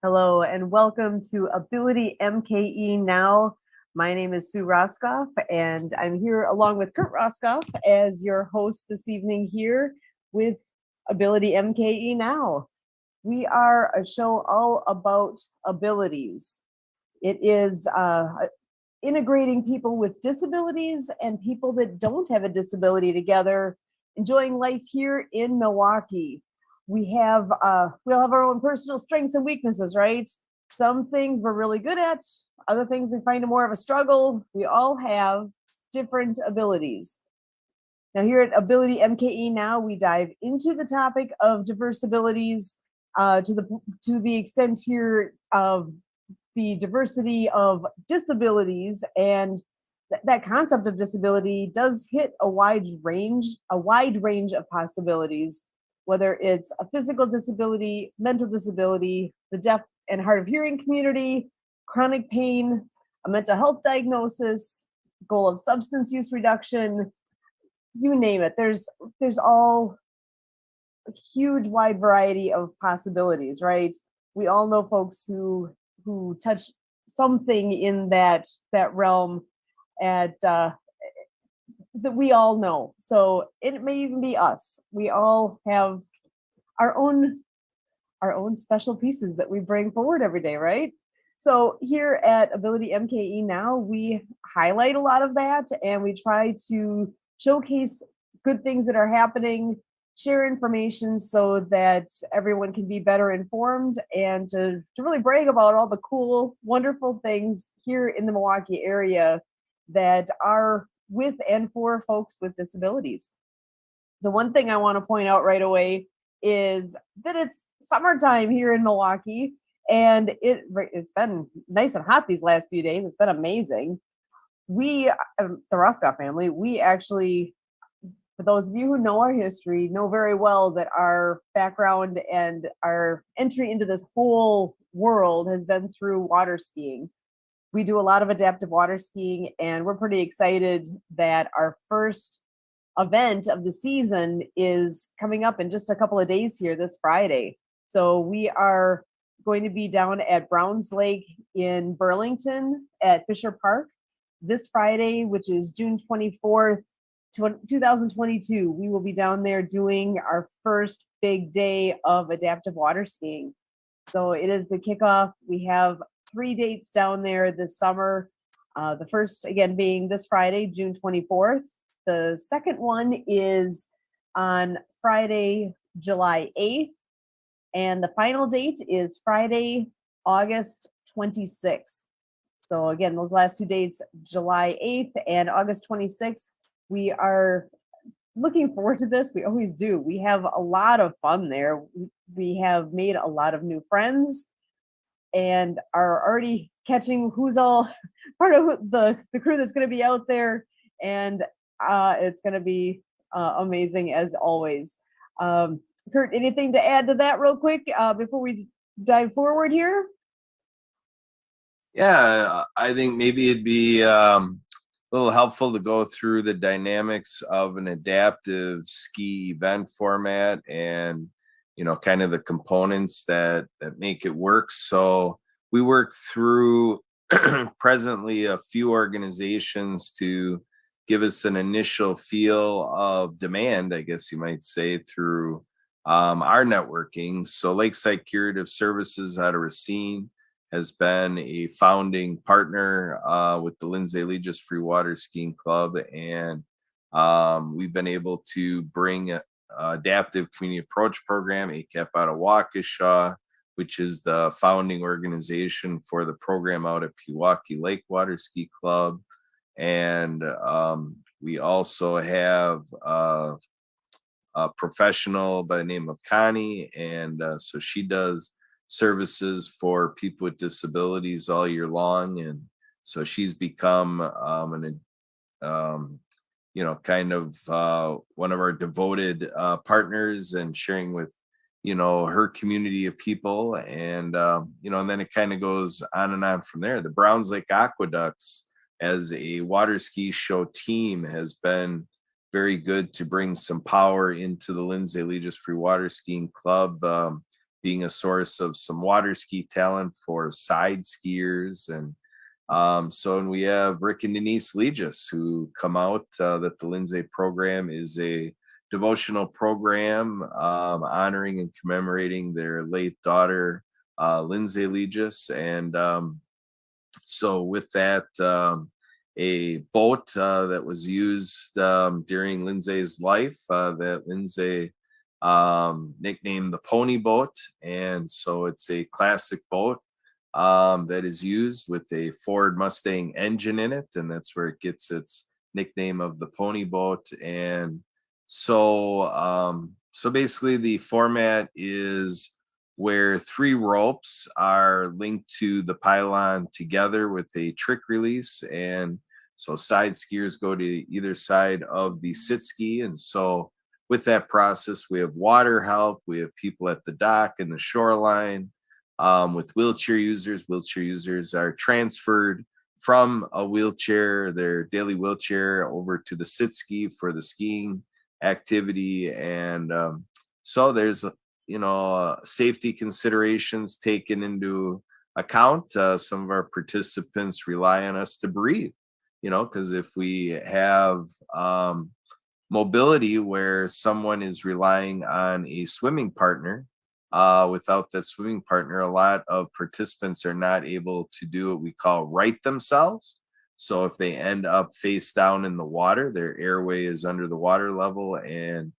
Hello and welcome to Ability MKE Now. My name is Sue Roskoff and I'm here along with Kurt Roskoff as your host this evening here with Ability MKE Now. We are a show all about abilities. It is integrating people with disabilities and people that don't have a disability together, enjoying life here in Milwaukee. We'll have our own personal strengths and weaknesses, right? Some things we're really good at, other things we find more of a struggle. We all have different abilities. Now here at Ability MKE Now, we dive into the topic of diverse abilities to the extent here of the diversity of disabilities, and that concept of disability does hit a wide range of possibilities, whether it's a physical disability, mental disability, the deaf and hard of hearing community, chronic pain, a mental health diagnosis, goal of substance use reduction, you name it. There's all a huge wide variety of possibilities, right? We all know folks who touch something in that realm at that we all know. So it may even be us. We all have our own special pieces that we bring forward every day, right? So here at Ability MKE Now, we highlight a lot of that and we try to showcase good things that are happening, share information so that everyone can be better informed, and to really brag about all the cool, wonderful things here in the Milwaukee area that are with and for folks with disabilities. So one thing I want to point out right away is that it's summertime here in Milwaukee, and it's been nice and hot these last few days. It's been amazing. We, the Roskoff family, we actually, for those of you who know our history, know very well that our background and our entry into this whole world has been through water skiing. We do a lot of adaptive water skiing, and we're pretty excited that our first event of the season is coming up in just a couple of days here this Friday. So we are going to be down at Browns Lake in Burlington at Fisher Park this Friday, which is June 24th, 2022. We will be down there doing our first big day of adaptive water skiing. So it is the kickoff. We have 3 dates down there this summer. The first, again, being this Friday, June 24th. The second one is on Friday, July 8th. And the final date is Friday, August 26th. So again, those last 2 dates, July 8th and August 26th, we are looking forward to this. We always do. We have a lot of fun there. We have made a lot of new friends and are already catching who's all part of the crew that's going to be out there. And it's going to be amazing as always. Kurt, anything to add to that real quick before we dive forward here? Yeah, I think maybe it'd be a little helpful to go through the dynamics of an adaptive ski event format and, you know, kind of the components that make it work. So we work through presently a few organizations to give us an initial feel of demand, I guess you might say, through our networking. So Lakeside Curative Services out of Racine has been a founding partner with the Lindsay Legis Free Water Skiing Club, and we've been able to bring an adaptive community approach program, ACAP out of Waukesha, which is the founding organization for the program out at Pewaukee Lake Water Ski Club. And we also have a professional by the name of Connie, and so she does services for people with disabilities all year long, and so she's become kind of one of our devoted partners, and sharing with her community of people, and and then it kind of goes on and on from there. The Browns Lake Aqueducts as a water ski show team has been very good to bring some power into the Lindsay Legis Free Water Skiing Club. being a source of some water ski talent for side skiers. And and we have Rick and Denise Legis who come out, that the Lindsay program is a devotional program honoring and commemorating their late daughter, Lindsay Legis. And so with that, a boat that was used during Lindsay's life, that Lindsay nicknamed the Pony Boat. And so it's a classic boat that is used with a Ford Mustang engine in it. And that's where it gets its nickname of the Pony Boat. And so basically the format is where 3 ropes are linked to the pylon together with a trick release. And so side skiers go to either side of the sit ski. And so with that process, we have water help, we have people at the dock and the shoreline. With wheelchair users are transferred from a wheelchair, their daily wheelchair, over to the sit ski for the skiing activity. And so there's safety considerations taken into account. Some of our participants rely on us to breathe, because if we have mobility where someone is relying on a swimming partner, without that swimming partner, a lot of participants are not able to do what we call right themselves. So if they end up face down in the water, their airway is under the water level, and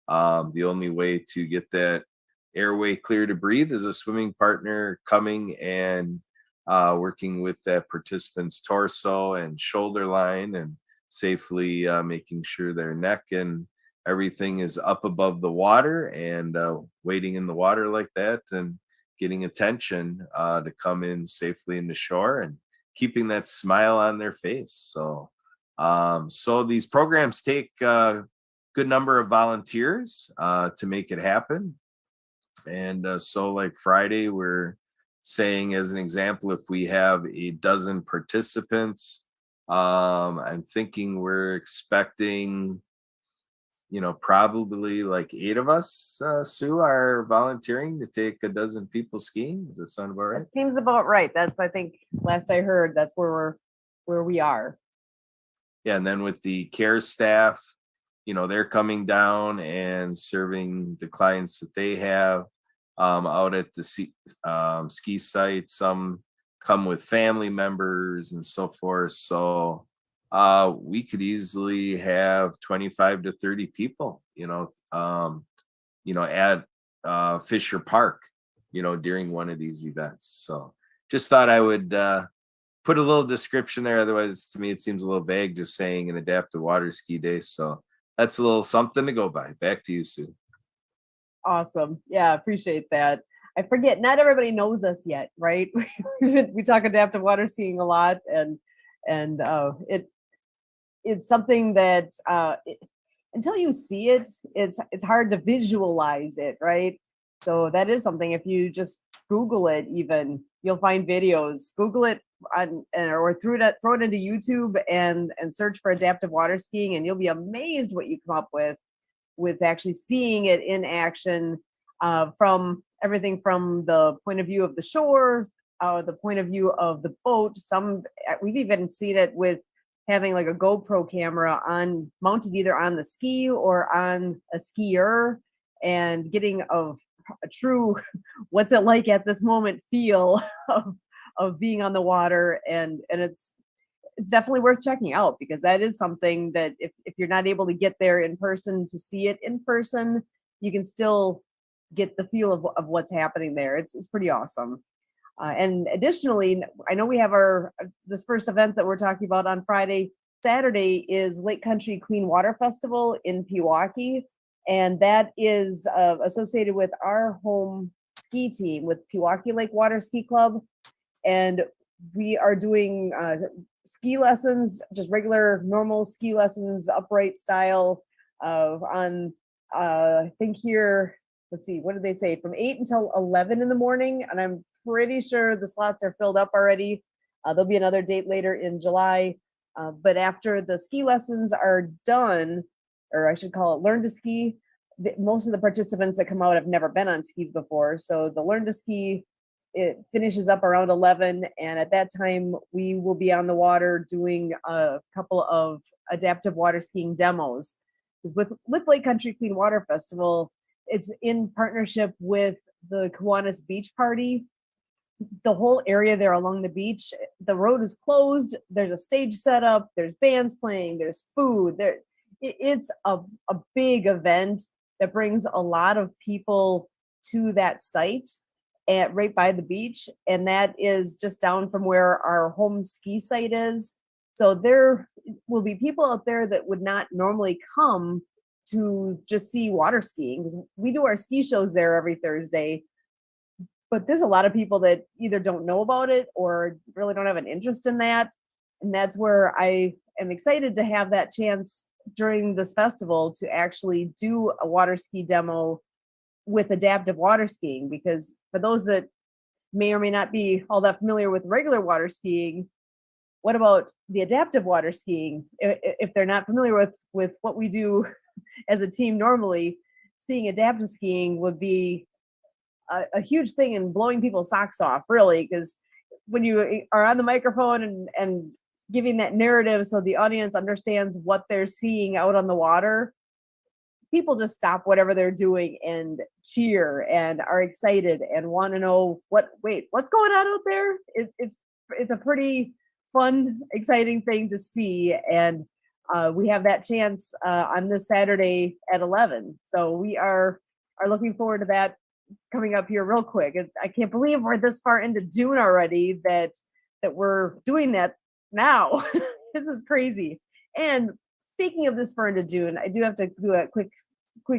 the only way to get that airway clear to breathe is a swimming partner coming and working with that participant's torso and shoulder line, and safely making sure their neck and everything is up above the water, and waiting in the water like that, and getting attention to come in safely into shore and keeping that smile on their face. So these programs take a good number of volunteers to make it happen. And so like Friday, we're saying, as an example, if we have a dozen participants, I'm thinking we're expecting, probably like 8 of us, Sue, are volunteering to take a dozen people skiing. Does that sound about right? It seems about right. That's, I think, last I heard, that's where we are. Yeah, and then with the care staff, they're coming down and serving the clients that they have out at the ski site. Some come with family members and so forth. So we could easily have 25 to 30 people, at Fisher Park, during one of these events. So just thought I would put a little description there. Otherwise, to me, it seems a little vague just saying an adaptive water ski day. So that's a little something to go by. Back to you, Sue. Awesome. Yeah, appreciate that. I forget, not everybody knows us yet, right? We talk adaptive water skiing a lot, and it's something that until you see it, it's hard to visualize it, right? So that is something. If you just Google it, even you'll find videos. Google it or throw it into YouTube and search for adaptive water skiing, and you'll be amazed what you come up with actually seeing it in action, from everything from the point of view of the shore, the point of view of the boat. We've even seen it with having like a GoPro camera mounted either on the ski or on a skier, and getting a true what's it like at this moment feel of being on the water. And it's definitely worth checking out, because that is something that if you're not able to get there in person to see it in person, you can still get the feel of what's happening there. It's pretty awesome. And additionally, I know we have this first event that we're talking about on Friday. Saturday is Lake Country Clean Water Festival in Pewaukee, and that is associated with our home ski team with Pewaukee Lake Water Ski Club. And we are doing ski lessons, just regular, normal ski lessons, upright style, on I think here, let's see, what did they say? From 8 until 11 in the morning, and I'm pretty sure the slots are filled up already. There'll be another date later in July. But after the ski lessons are done, or I should call it learn to ski, most of the participants that come out have never been on skis before. So the Learn to Ski, it finishes up around 11. And at that time, we will be on the water doing a couple of adaptive water skiing demos. Because with Lake Country Clean Water Festival, it's in partnership with the Kiwanis Beach Party. The whole area there along the beach, the road is closed. There's a stage set up. There's bands playing. There's food. It's a big event that brings a lot of people to that site right by the beach. And that is just down from where our home ski site is. So there will be people out there that would not normally come to just see water skiing, because we do our ski shows there every Thursday. But there's a lot of people that either don't know about it or really don't have an interest in that. And that's where I am excited to have that chance during this festival to actually do a water ski demo with adaptive water skiing. Because for those that may or may not be all that familiar with regular water skiing, what about the adaptive water skiing? If they're not familiar with what we do as a team normally, seeing adaptive skiing would be a huge thing and blowing people's socks off, really, because when you are on the microphone and giving that narrative so the audience understands what they're seeing out on the water, people just stop whatever they're doing and cheer and are excited and want to know what's going on out there. It's a pretty fun, exciting thing to see. And we have that chance on this Saturday at 11. So we are looking forward to that coming up here real quick. I can't believe we're this far into June already that we're doing that now. This is crazy. And speaking of this far into June, I do have to do a quick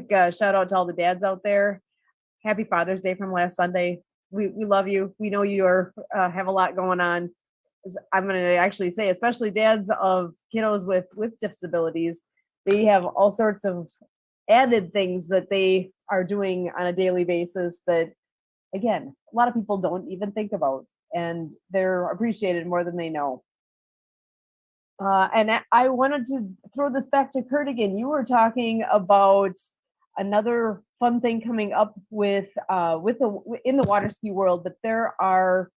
shout out to all the dads out there. Happy Father's Day from last Sunday. We love you. We know you are have a lot going on. I'm going to actually say, especially dads of kiddos with disabilities, they have all sorts of added things that they are doing on a daily basis that, again, a lot of people don't even think about, and they're appreciated more than they know. And I wanted to throw this back to Kurt again. You were talking about another fun thing coming up in the water ski world, that there are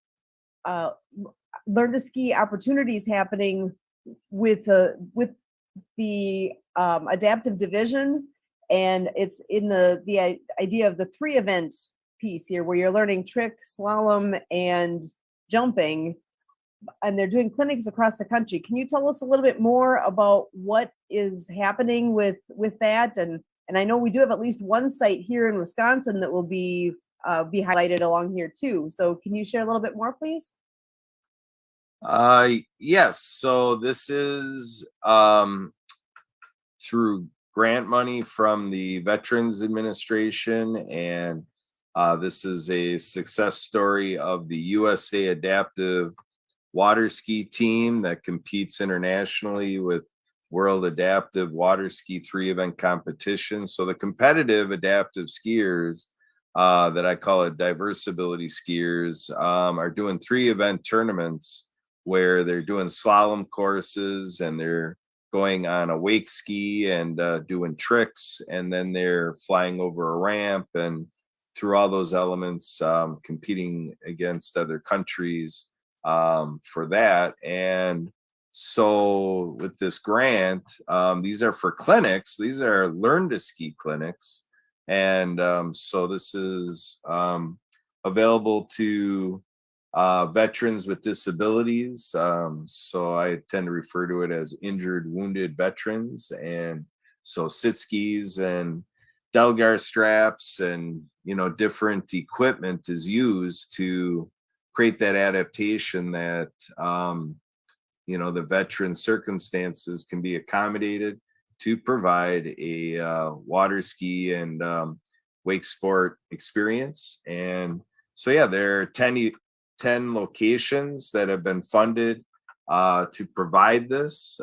Learn to Ski opportunities happening with the adaptive division. And it's in the idea of the 3 event piece here, where you're learning trick, slalom, and jumping, and they're doing clinics across the country. Can you tell us a little bit more about what is happening with that? And I know we do have at least one site here in Wisconsin that will be highlighted along here too. So can you share a little bit more, please? Yes. So this is through grant money from the Veterans Administration, and this is a success story of the USA Adaptive Water Ski Team that competes internationally with World Adaptive Water Ski 3-event competition. So the competitive adaptive skiers that I call it diverse ability skiers are doing 3-event tournaments where they're doing slalom courses and they're going on a wake ski and doing tricks, and then they're flying over a ramp and through all those elements, competing against other countries for that. And so with this grant, these are for clinics. These are Learn to Ski clinics. And so this is available to veterans with disabilities. So I tend to refer to it as injured, wounded veterans. And so sit skis and Delgar straps and, different equipment is used to create that adaptation that, the veteran circumstances can be accommodated to provide a water ski and wake sport experience. And so, yeah, there are 10 locations that have been funded to provide this.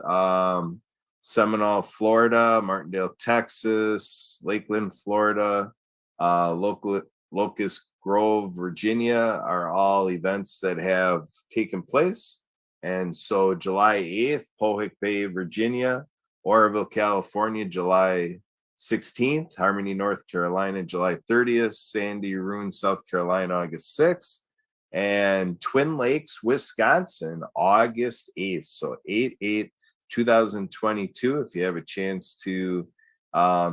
Seminole, Florida, Martindale, Texas, Lakeland, Florida, Locust Grove, Virginia are all events that have taken place. And so July 8th, Pohick Bay, Virginia, Oroville, California, July 16th, Harmony, North Carolina, July 30th, Sandy Rune, South Carolina, August 6th, and Twin Lakes, Wisconsin, August 8th. So 8/8/2022. If you have a chance to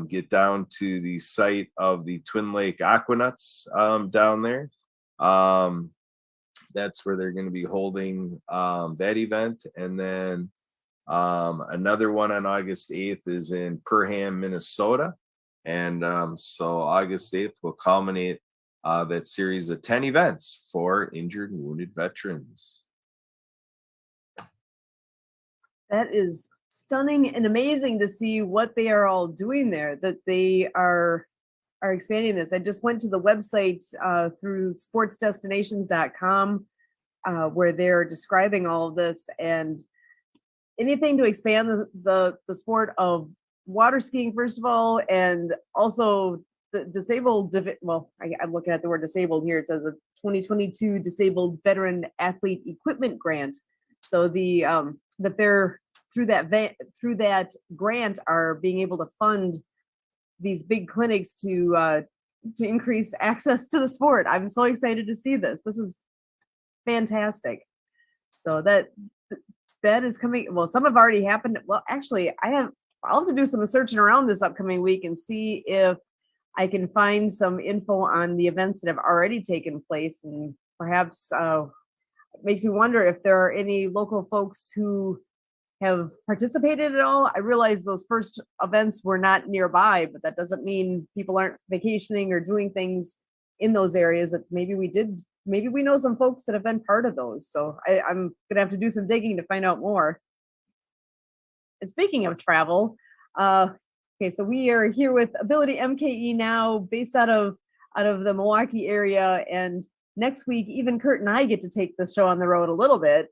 get down to the site of the Twin Lake Aquanuts down there, that's where they're going to be holding that event. And then another one on August 8th is in Perham, Minnesota. And so August 8th will culminate that series of 10 events for injured and wounded veterans. That is stunning and amazing to see what they are all doing there, that they are expanding this. I just went to the website through sportsdestinations.com where they're describing all of this, and anything to expand the sport of water skiing, first of all, and also the disabled, I'm looking at the word disabled here. It says a 2022 Disabled Veteran Athlete Equipment Grant. So that they're through that grant are being able to fund these big clinics to increase access to the sport. I'm so excited to see this. This is fantastic. So that is coming. Well, some have already happened. Well, actually, I'll have to do some searching around this upcoming week and see if I can find some info on the events that have already taken place, and perhaps it makes me wonder if there are any local folks who have participated at all. I realize those first events were not nearby, but that doesn't mean people aren't vacationing or doing things in those areas that maybe we know some folks that have been part of those. So I'm gonna have to do some digging to find out more. And speaking of travel, okay, so we are here with Ability MKE Now, based out of the Milwaukee area, and next week, even Kurt and I get to take the show on the road a little bit.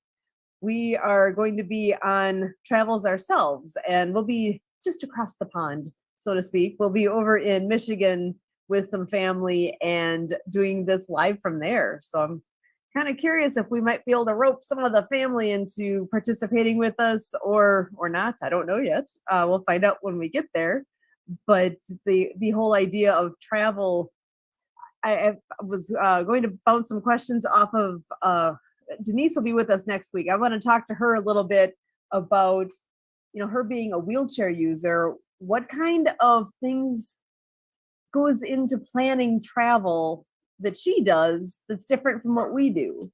We are going to be on travels ourselves, and we'll be just across the pond, so to speak. We'll be over in Michigan with some family and doing this live from there. So I'm kind of curious if we might be able to rope some of the family into participating with us or not. I don't know yet. We'll find out when we get there. But the whole idea of travel, I was going to bounce some questions off of Denise will be with us next week. I want to talk to her a little bit about, her being a wheelchair user. What kind of things goes into planning travel that she does that's different from what we do?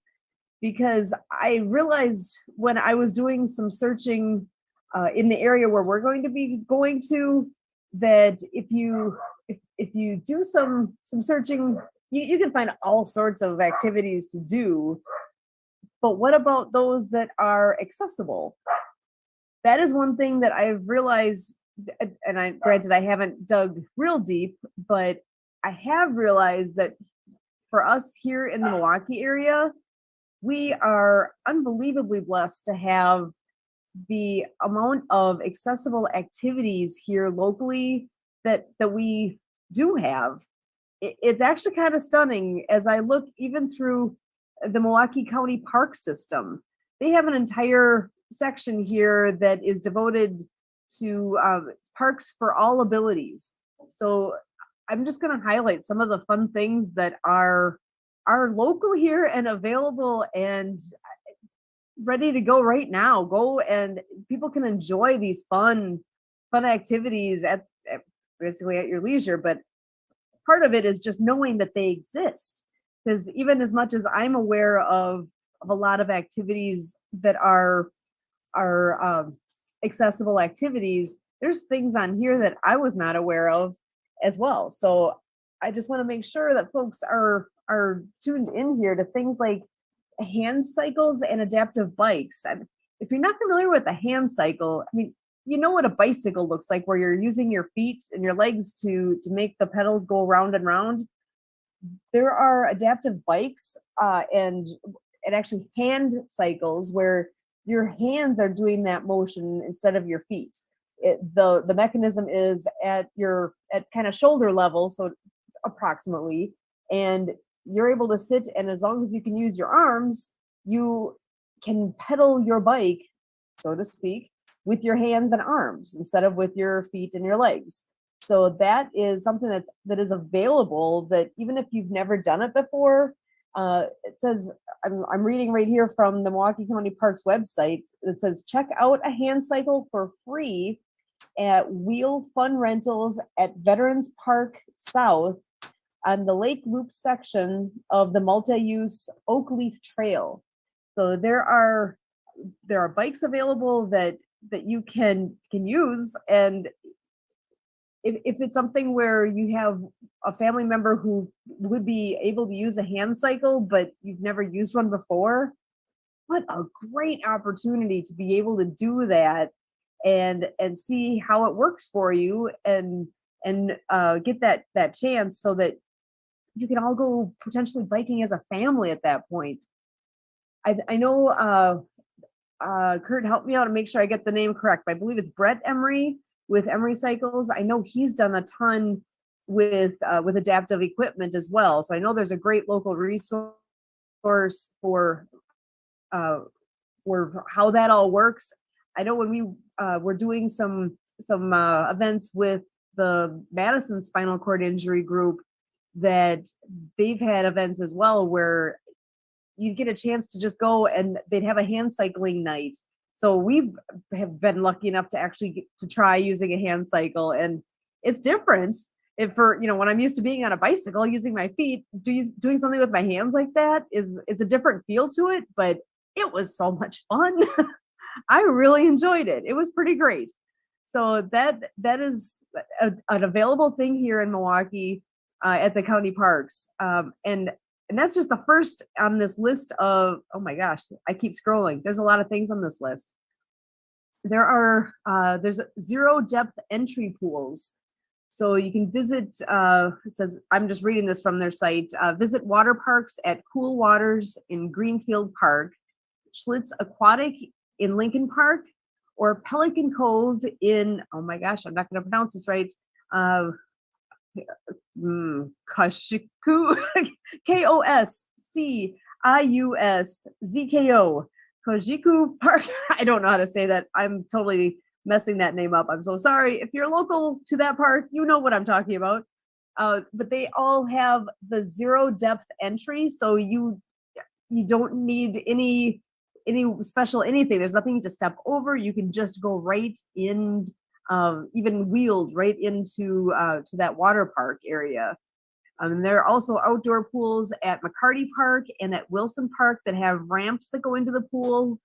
Because I realized when I was doing some searching in the area where we're going to be going to, that if you do some searching, you can find all sorts of activities to do. But what about those that are accessible? That is one thing that I've realized, and granted I haven't dug real deep, but I have realized that for us here in the Milwaukee area, we are unbelievably blessed to have the amount of accessible activities here locally that we do have. It's actually kind of stunning as I look even through the Milwaukee County Park System. They have an entire section here that is devoted to parks for all abilities. So I'm just going to highlight some of the fun things that are local here and available and ready to go right now. Go, and people can enjoy these fun activities at basically at your leisure. But part of it is just knowing that they exist. Because even as much as I'm aware of a lot of activities that are accessible activities, there's things on here that I was not aware of as well. So I just want to make sure that folks are tuned in here to things like hand cycles and adaptive bikes. And if you're not familiar with a hand cycle, I mean, you know what a bicycle looks like, where you're using your feet and your legs to make the pedals go round and round. There are adaptive bikes and actually hand cycles where your hands are doing that motion instead of your feet. The mechanism is at kind of shoulder level, so approximately, and you're able to sit, and as long as you can use your arms, you can pedal your bike, so to speak, with your hands and arms instead of with your feet and your legs. So that is something that is available, that even if you've never done it before, it says, I'm reading right here from the Milwaukee County Parks website. It says, check out a hand cycle for free at Wheel Fun Rentals at Veterans Park South on the Lake Loop section of the multi-use Oak Leaf Trail. So there are bikes available that you can use, and if it's something where you have a family member who would be able to use a hand cycle, but you've never used one before, what a great opportunity to be able to do that and see how it works for you, and get that chance, so that you can all go potentially biking as a family at that point. I know Kurt, help me out and make sure I get the name correct, but I believe it's Brett Emery with Emery Cycles. I know he's done a ton with adaptive equipment as well. So I know there's a great local resource for how that all works. I know when we were doing some events with the Madison Spinal Cord Injury Group, that they've had events as well where you'd get a chance to just go and they'd have a hand cycling night. So we have been lucky enough to actually get to try using a hand cycle, and it's different. If when I'm used to being on a bicycle, using my feet, doing something with my hands like that it's a different feel to it, but it was so much fun. I really enjoyed it. It was pretty great. So that is an available thing here in Milwaukee at the county parks. And that's just the first on this list of, oh my gosh, I keep scrolling. There's a lot of things on this list. There's zero depth entry pools. So you can visit, it says, I'm just reading this from their site, visit water parks at Cool Waters in Greenfield Park, Schlitz Aquatic in Lincoln Park, or Pelican Cove in, oh my gosh, I'm not going to pronounce this right, Kosciuszko, Kosciuszko, Kosciuszko Park. I don't know how to say that. I'm totally messing that name up. I'm so sorry. If you're local to that park, you know what I'm talking about. But they all have the zero depth entry, so you don't need any special anything. There's nothing to step over. You can just go right in, even wheeled right into to that water park area. There are also outdoor pools at McCarty Park and at Wilson Park that have ramps that go into the pool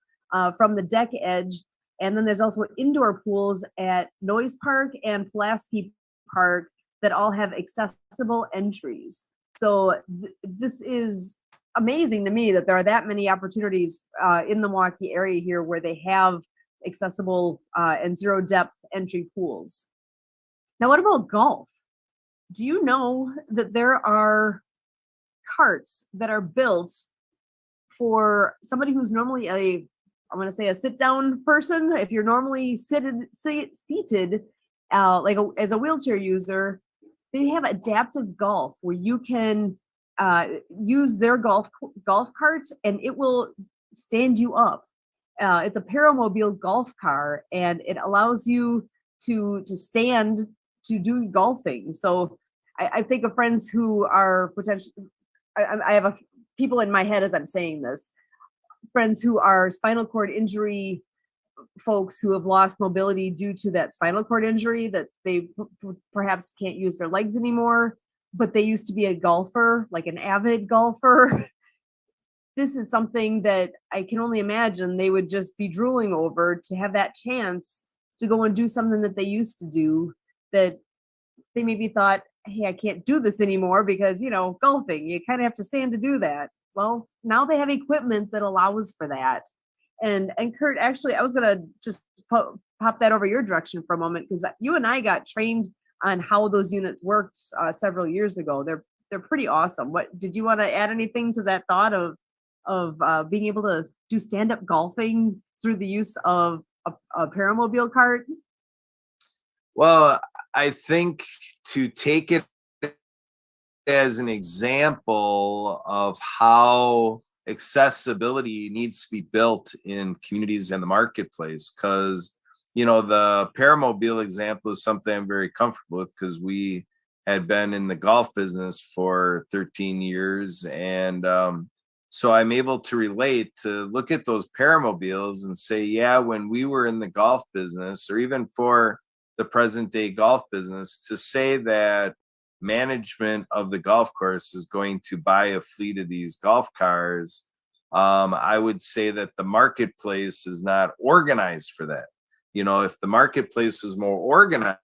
from the deck edge. And then there's also indoor pools at Noyes Park and Pulaski Park that all have accessible entries. So this is amazing to me that there are that many opportunities in the Milwaukee area here where they have accessible and zero depth entry pools. Now, what about golf? Do you know that there are carts that are built for somebody who's normally I'm going to say a sit down person? If you're normally seated as a wheelchair user, they have adaptive golf where you can use their golf cart and it will stand you up. It's a paramobile golf car, and it allows you to stand to do golfing. So I think of friends who are potentially, I have people in my head as I'm saying this, friends who are spinal cord injury folks who have lost mobility due to that spinal cord injury, that they perhaps can't use their legs anymore, but they used to be a golfer, like an avid golfer. This is something that I can only imagine they would just be drooling over, to have that chance to go and do something that they used to do, that they maybe thought, hey, I can't do this anymore because, golfing, you kind of have to stand to do that. Well, now they have equipment that allows for that. And Kurt, actually, I was going to just pop that over your direction for a moment, because you and I got trained on how those units worked several years ago. They're pretty awesome. What did you want to add anything to that thought of being able to do stand-up golfing through the use of a paramobile cart? Well, I think to take it as an example of how accessibility needs to be built in communities and the marketplace, because the paramobile example is something I'm very comfortable with because we had been in the golf business for 13 years. And so I'm able to relate to look at those paramobiles and say, yeah, when we were in the golf business, or even for the present day golf business, to say that management of the golf course is going to buy a fleet of these golf cars, I would say that the marketplace is not organized for that. If the marketplace is more organized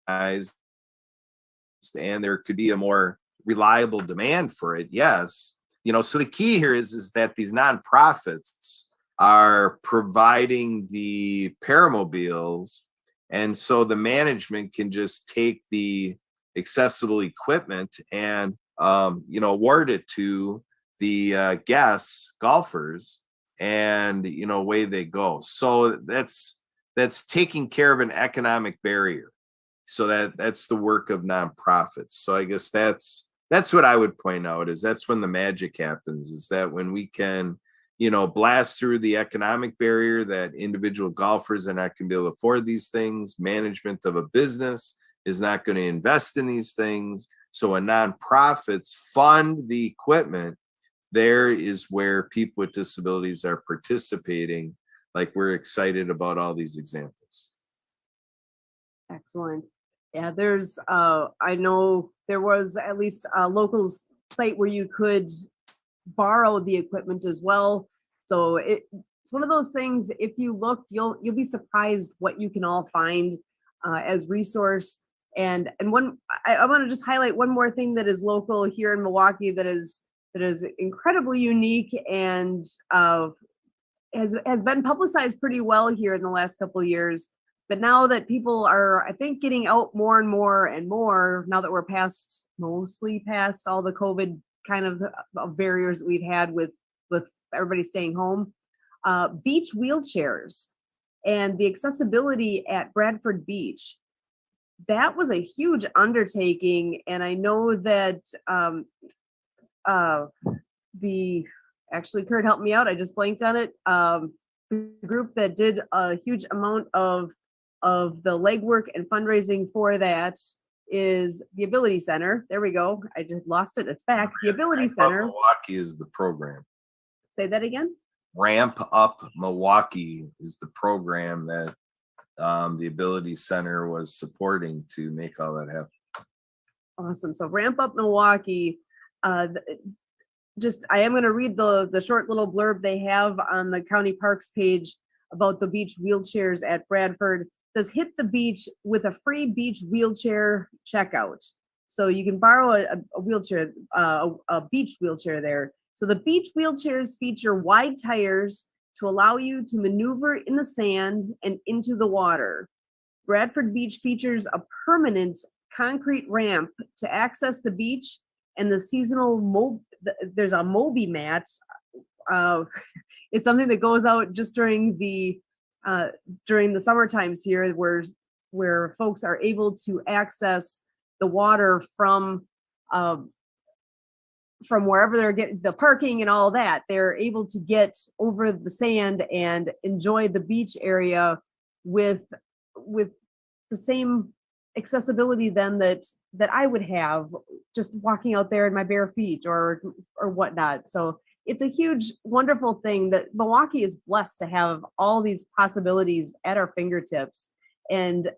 and there could be a more reliable demand for it, yes. So the key here is that these nonprofits are providing the paramobiles, and so the management can just take the accessible equipment and award it to the guests, golfers, and away they go. So that's taking care of an economic barrier. So that's the work of nonprofits. So I guess that's what I would point out, is that's when the magic happens, is that when we can blast through the economic barrier that individual golfers are not going to be able to afford these things. Management of a business is not going to invest in these things. So when nonprofits fund the equipment, there is where people with disabilities are participating. Like, we're excited about all these examples. Excellent. Yeah, there's, I know there was at least a local site where you could borrow the equipment as well. So it's one of those things, if you look, you'll be surprised what you can all find as resource. And one, I want to just highlight one more thing that is local here in Milwaukee that is incredibly unique and has been publicized pretty well here in the last couple of years. But now that people are, I think, getting out more and more and more, now that we're mostly past all the COVID kind of barriers that we've had with everybody staying home, beach wheelchairs and the accessibility at Bradford Beach. That was a huge undertaking. And I know that actually, Kurt, help me out. I just blanked on it. The group that did a huge amount of the legwork and fundraising for that is the Ability Center. There we go. I just lost it. It's back. The Ability Center. Milwaukee is the program. Say that again. Ramp Up Milwaukee is the program that the Ability Center was supporting to make all that happen. Awesome. So Ramp Up Milwaukee. I am going to read the short little blurb they have on the county parks page about the beach wheelchairs at Bradford. It says, hit the beach with a free beach wheelchair checkout. So you can borrow a wheelchair, a beach wheelchair there. So the beach wheelchairs feature wide tires to allow you to maneuver in the sand and into the water. Bradford Beach features a permanent concrete ramp to access the beach, and the seasonal there's a Moby mat. It's something that goes out just during the summer times here, where folks are able to access the water from wherever they're getting the parking and all that. They're able to get over the sand and enjoy the beach area with the same accessibility then that I would have just walking out there in my bare feet or whatnot. So it's a huge, wonderful thing that Milwaukee is blessed to have all these possibilities at our fingertips. And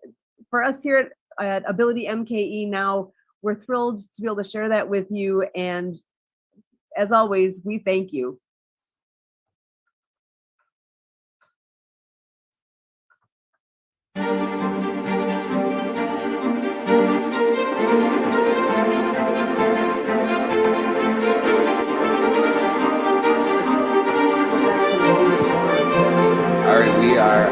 for us here at Ability MKE Now, we're thrilled to be able to share that with you. And as always, we thank you. All right, we are.